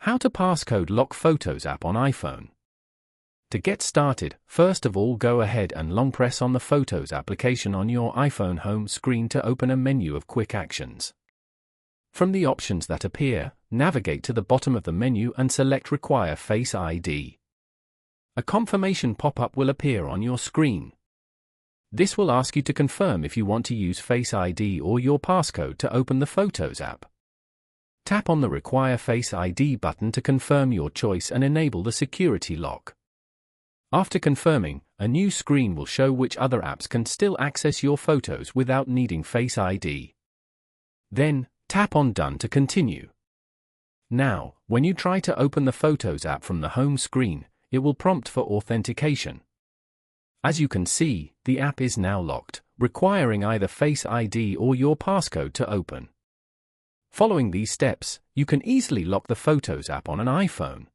How to passcode lock Photos app on iPhone. To get started, first of all go ahead and long press on the Photos application on your iPhone home screen to open a menu of quick actions. From the options that appear, navigate to the bottom of the menu and select Require Face ID. A confirmation pop-up will appear on your screen. This will ask you to confirm if you want to use Face ID or your passcode to open the Photos app. Tap on the Require Face ID button to confirm your choice and enable the security lock. After confirming, a new screen will show which other apps can still access your photos without needing Face ID. Then, tap on Done to continue. Now, when you try to open the Photos app from the home screen, it will prompt for authentication. As you can see, the app is now locked, requiring either Face ID or your passcode to open. Following these steps, you can easily lock the Photos app on an iPhone.